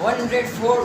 104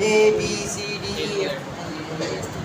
ABCD,